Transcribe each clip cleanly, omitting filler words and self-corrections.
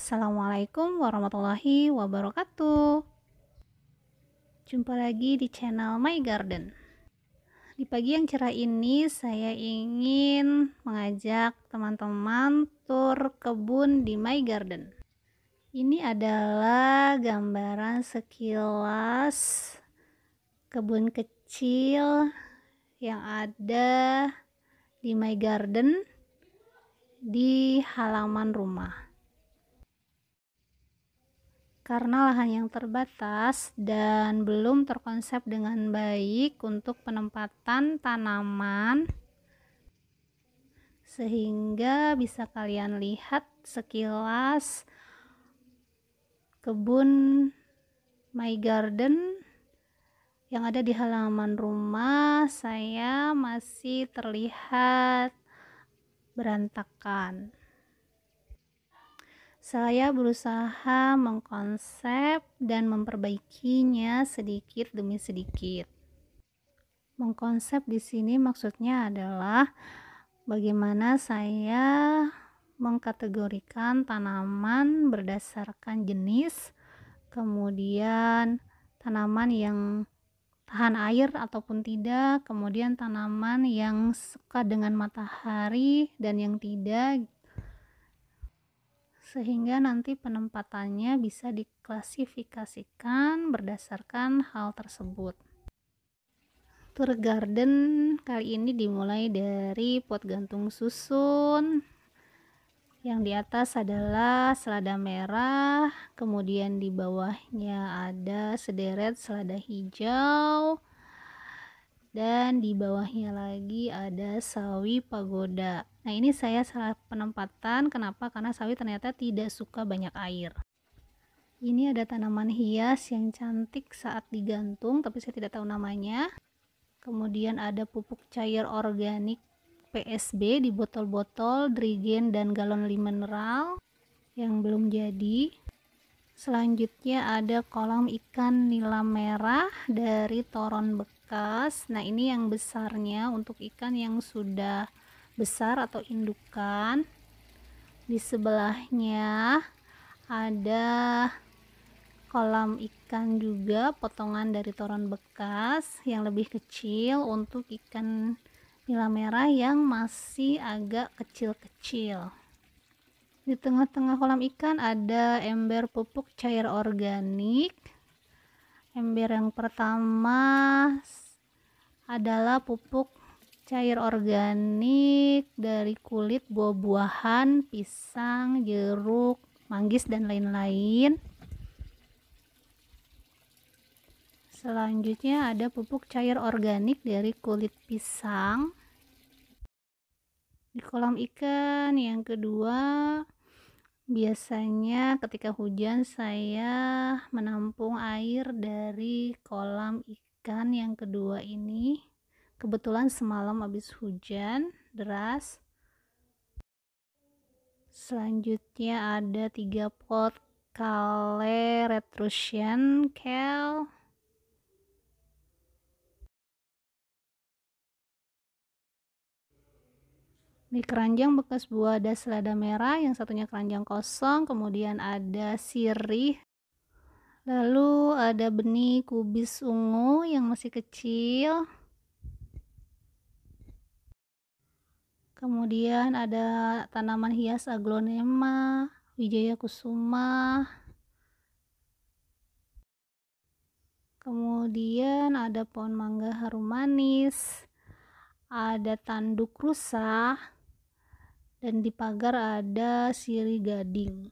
Assalamualaikum warahmatullahi wabarakatuh. Jumpa lagi di channel My Garden. Di pagi yang cerah ini saya ingin mengajak teman-teman tur kebun di My Garden. Ini adalah gambaran sekilas kebun kecil yang ada di My Garden di halaman rumah. Karena lahan yang terbatas dan belum terkonsep dengan baik untuk penempatan tanaman, sehingga bisa kalian lihat sekilas kebun My Garden yang ada di halaman rumah saya masih terlihat berantakan. Saya berusaha mengkonsep dan memperbaikinya sedikit demi sedikit. Mengkonsep di sini maksudnya adalah bagaimana saya mengkategorikan tanaman berdasarkan jenis, kemudian tanaman yang tahan air ataupun tidak, kemudian tanaman yang suka dengan matahari dan yang tidak, sehingga nanti penempatannya bisa diklasifikasikan berdasarkan hal tersebut. Tour garden kali ini dimulai dari pot gantung susun. Yang di atas adalah selada merah, kemudian di bawahnya ada sederet selada hijau, dan di bawahnya lagi ada sawi pagoda. Nah, ini saya salah penempatan. Kenapa? Karena sawi ternyata tidak suka banyak air. Ini ada tanaman hias yang cantik saat digantung, tapi saya tidak tahu namanya. Kemudian ada pupuk cair organik PSB di botol-botol, drigen dan galon mineral yang belum jadi. Selanjutnya ada kolam ikan nila merah dari toron bekas. Nah, ini yang besarnya untuk ikan yang sudah besar atau indukan. Di sebelahnya ada kolam ikan juga, potongan dari toron bekas yang lebih kecil untuk ikan nila merah yang masih agak kecil-kecil. Di tengah-tengah kolam ikan ada ember pupuk cair organik. Ember yang pertama adalah pupuk cair organik dari kulit buah-buahan, pisang, jeruk, manggis, dan lain-lain. Selanjutnya ada pupuk cair organik dari kulit pisang. Di kolam ikan yang kedua, biasanya ketika hujan saya menampung air dari kolam ikan yang kedua ini. Kebetulan semalam habis hujan deras. Selanjutnya ada 3 pot Kale Retrusian Kale. Di keranjang bekas buah ada selada merah, yang satunya keranjang kosong, kemudian ada sirih, lalu ada benih kubis ungu yang masih kecil, kemudian ada tanaman hias aglonema, wijaya kusuma, kemudian ada pohon mangga harum manis, ada tanduk rusa, dan di pagar ada sirih gading.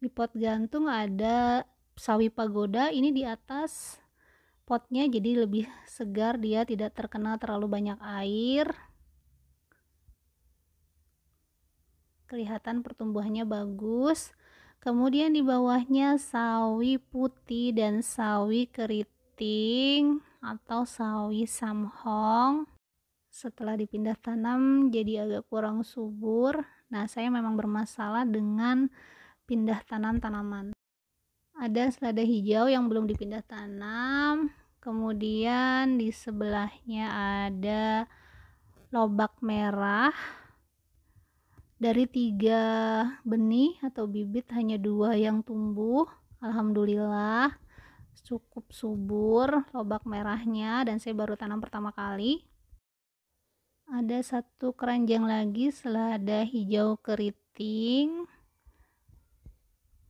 Di pot gantung ada sawi pagoda, ini di atas potnya jadi lebih segar, dia tidak terkena terlalu banyak air. Kelihatan pertumbuhannya bagus. Kemudian di bawahnya sawi putih dan sawi keriting atau sawi samhong. Setelah dipindah tanam jadi agak kurang subur. Nah, saya memang bermasalah dengan pindah tanam tanaman. Ada selada hijau yang belum dipindah tanam. Kemudian di sebelahnya ada lobak merah Dari 3 benih atau bibit hanya 2 yang tumbuh. Alhamdulillah cukup subur lobak merahnya, dan saya baru tanam pertama kali. Ada 1 keranjang lagi selada hijau keriting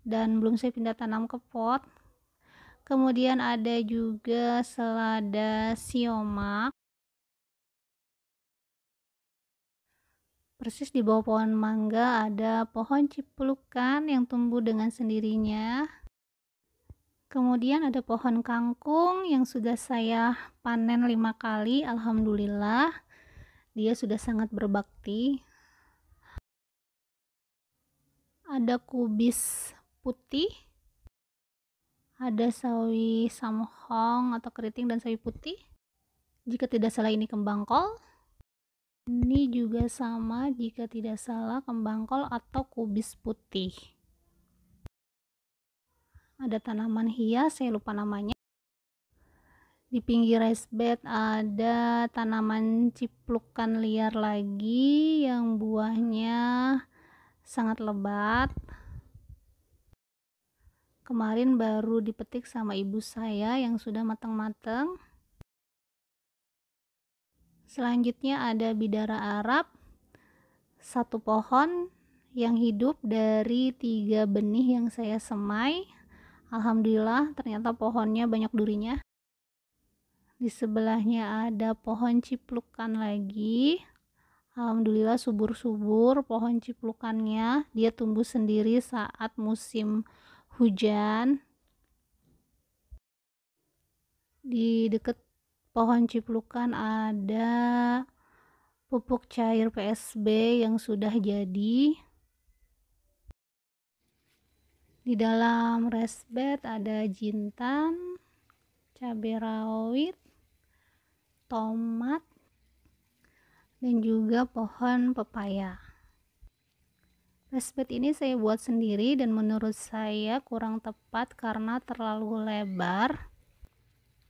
dan belum saya pindah tanam ke pot. Kemudian ada juga selada siomak. Persis di bawah pohon mangga ada pohon ciplukan yang tumbuh dengan sendirinya. Kemudian ada pohon kangkung yang sudah saya panen 5 kali. Alhamdulillah dia sudah sangat berbakti. Ada kubis putih, ada sawi samhong atau keriting dan sawi putih. Jika tidak salah ini kembang kol. Ini juga sama, jika tidak salah kembang kol atau kubis putih. Ada tanaman hias, saya lupa namanya. Di pinggir raised bed ada tanaman ciplukan liar lagi yang buahnya sangat lebat. Kemarin baru dipetik sama ibu saya yang sudah matang-matang. Selanjutnya ada bidara Arab, 1 pohon yang hidup dari 3 benih yang saya semai. Alhamdulillah ternyata pohonnya banyak durinya. Di sebelahnya ada pohon ciplukan lagi. Alhamdulillah subur-subur pohon ciplukannya, dia tumbuh sendiri saat musim hujan. Di dekat pohon ciplukan ada pupuk cair PSB yang sudah jadi. Di dalam raised bed ada jintan, cabai rawit, tomat, dan juga pohon pepaya. Raised bed ini saya buat sendiri dan menurut saya kurang tepat karena terlalu lebar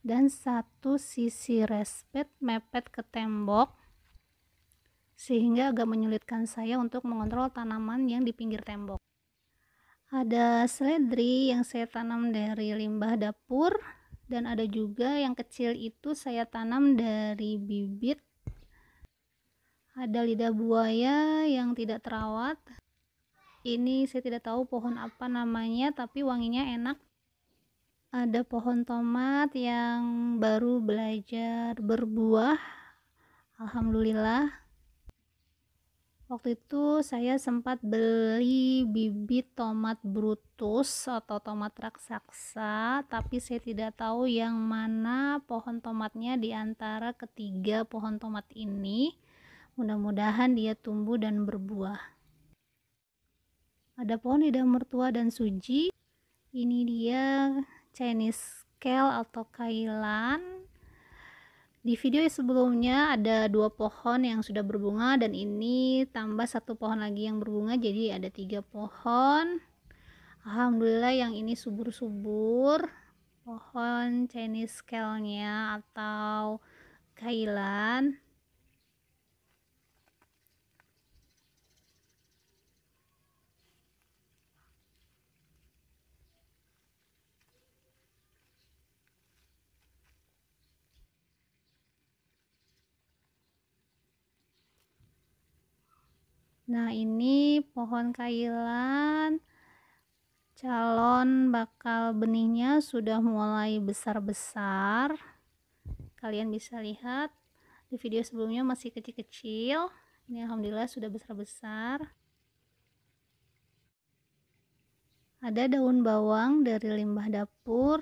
dan satu sisi raised bed mepet ke tembok, sehingga agak menyulitkan saya untuk mengontrol tanaman yang di pinggir tembok. Ada seledri yang saya tanam dari limbah dapur, dan ada juga yang kecil itu saya tanam dari bibit. Ada lidah buaya yang tidak terawat. Ini saya tidak tahu pohon apa namanya, tapi wanginya enak. Ada pohon tomat yang baru belajar berbuah. Alhamdulillah. Waktu itu saya sempat beli bibit tomat brutus atau tomat raksasa, tapi saya tidak tahu yang mana pohon tomatnya di antara ketiga pohon tomat ini. Mudah-mudahan dia tumbuh dan berbuah. Ada pohon lidah mertua dan suji. Ini dia Chinese kale atau kailan. Di video sebelumnya ada 2 pohon yang sudah berbunga, dan ini tambah 1 pohon lagi yang berbunga, jadi ada 3 pohon. Alhamdulillah yang ini subur-subur. Pohon Chinese kale-nya atau kailan. Nah, ini pohon kailan, calon bakal benihnya sudah mulai besar-besar. Kalian bisa lihat di video sebelumnya masih kecil-kecil. Ini alhamdulillah sudah besar-besar. Ada daun bawang dari limbah dapur.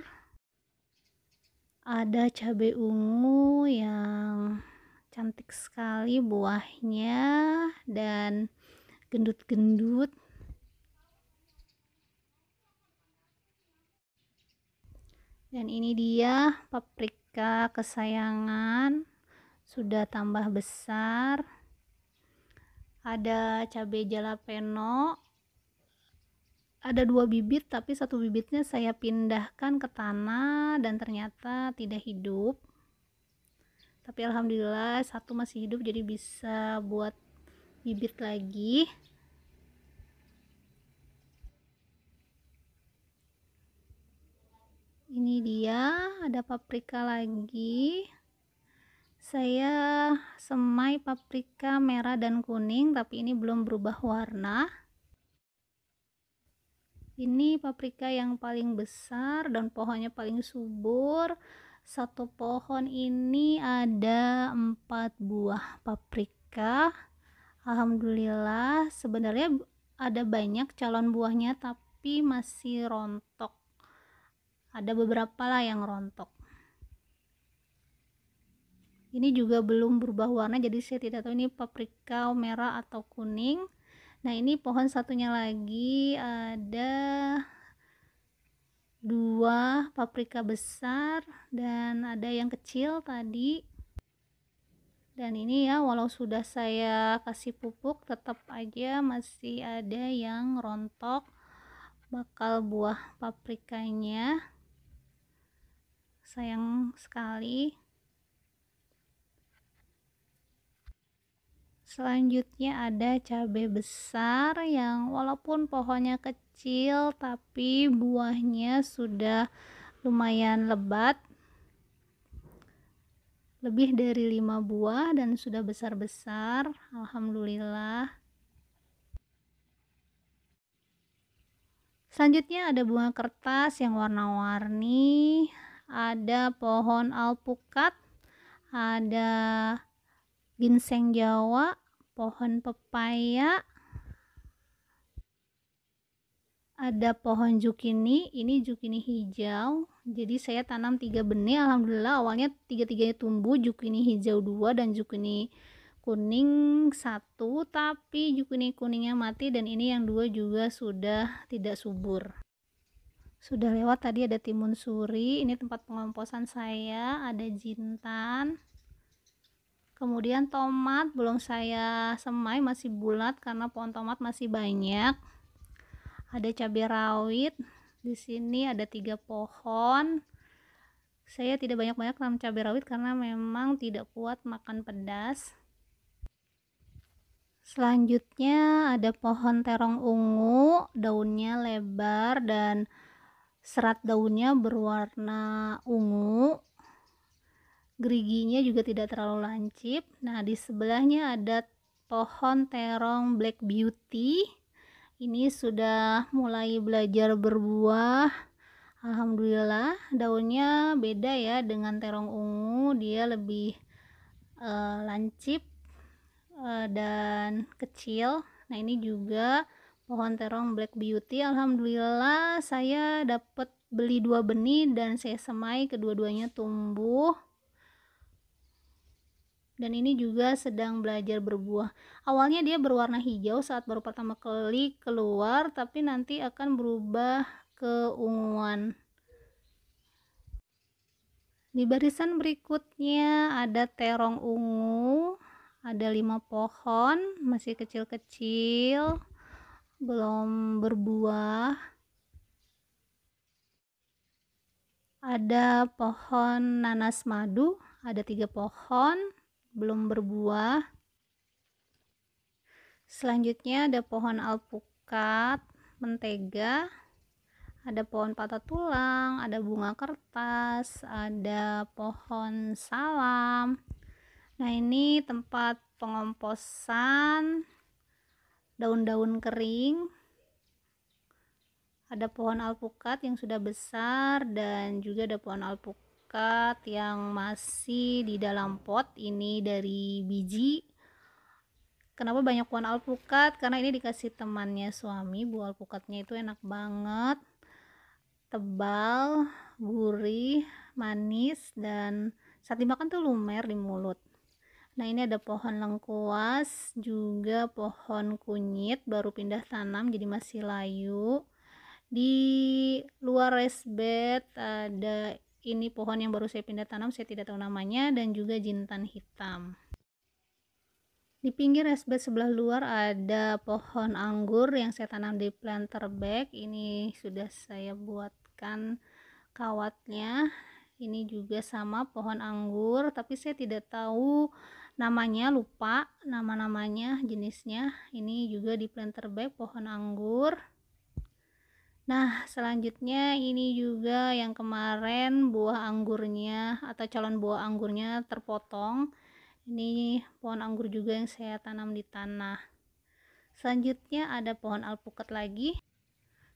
Ada cabai ungu yang cantik sekali buahnya dan gendut-gendut. Dan ini dia paprika kesayangan, sudah tambah besar. Ada cabai jalapeno, ada 2 bibit, tapi 1 bibitnya saya pindahkan ke tanah dan ternyata tidak hidup. Tapi alhamdulillah 1 masih hidup, jadi bisa buat bibit lagi. ini dia, ada paprika lagi. Saya semai paprika merah dan kuning, tapi ini belum berubah warna. Ini paprika yang paling besar dan pohonnya paling subur. Satu pohon ini ada 4 buah paprika. Alhamdulillah, sebenarnya ada banyak calon buahnya tapi masih rontok. Ada beberapa lah yang rontok. Ini juga belum berubah warna, jadi saya tidak tahu ini paprika merah atau kuning. Nah, ini pohon satunya lagi ada 2 paprika besar dan ada yang kecil tadi. Dan ini ya, walau sudah saya kasih pupuk, tetap aja masih ada yang rontok bakal buah paprikanya. Sayang sekali. Selanjutnya ada cabai besar yang walaupun pohonnya kecil tapi buahnya sudah lumayan lebat, lebih dari 5 buah dan sudah besar-besar. Alhamdulillah. Selanjutnya ada bunga kertas yang warna-warni, ada pohon alpukat, ada ginseng Jawa, pohon pepaya, ada pohon zukini. Ini zukini hijau, jadi saya tanam 3 benih. Alhamdulillah awalnya 3-tiganya tumbuh, zukini hijau 2 dan zukini kuning 1, tapi zukini kuningnya mati dan ini yang 2 juga sudah tidak subur. Sudah lewat tadi ada timun suri. Ini tempat pengomposan saya, ada jintan. Kemudian tomat belum saya semai, masih bulat karena pohon tomat masih banyak. Ada cabai rawit. Di sini ada 3 pohon. Saya tidak banyak-banyak tanam cabai rawit karena memang tidak kuat makan pedas. Selanjutnya ada pohon terong ungu, daunnya lebar dan serat daunnya berwarna ungu. Geriginya juga tidak terlalu lancip. Nah, di sebelahnya ada pohon terong black beauty. Ini sudah mulai belajar berbuah. Alhamdulillah, daunnya beda ya dengan terong ungu, dia lebih lancip dan kecil. Nah, ini juga pohon terong black beauty. Alhamdulillah saya dapat beli 2 benih dan saya semai, kedua-duanya tumbuh. Dan ini juga sedang belajar berbuah. Awalnya dia berwarna hijau saat baru pertama kali keluar, tapi nanti akan berubah ke unguan. Di barisan berikutnya ada terong ungu, ada 5 pohon, masih kecil-kecil, belum berbuah. Ada pohon nanas madu, ada 3 pohon, belum berbuah. Selanjutnya ada pohon alpukat mentega, ada pohon patah tulang, ada bunga kertas, ada pohon salam. Nah, ini tempat pengomposan daun-daun kering. Ada pohon alpukat yang sudah besar dan juga ada pohon alpukat yang masih di dalam pot. Ini dari biji. Kenapa banyak pohon alpukat? Karena ini dikasih temannya suami. Buah alpukatnya itu enak banget, tebal, gurih, manis, dan saat dimakan tuh lumer di mulut. Nah, ini ada pohon lengkuas, juga pohon kunyit, baru pindah tanam jadi masih layu. Di luar raised bed ada ini pohon yang baru saya pindah tanam, saya tidak tahu namanya, dan juga jintan hitam. Di pinggir raised bed sebelah luar ada pohon anggur yang saya tanam di planter bag. Ini sudah saya buatkan kawatnya. Ini juga sama pohon anggur, tapi saya tidak tahu namanya, lupa nama-namanya, jenisnya. Ini juga di planter bag pohon anggur. Nah, selanjutnya ini juga yang kemarin buah anggurnya atau calon buah anggurnya terpotong. Ini pohon anggur juga yang saya tanam di tanah. Selanjutnya ada pohon alpukat lagi.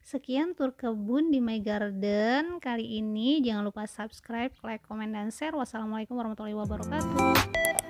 Sekian tur kebun di My Garden kali ini. Jangan lupa subscribe, like, komen, dan share. Wassalamualaikum warahmatullahi wabarakatuh.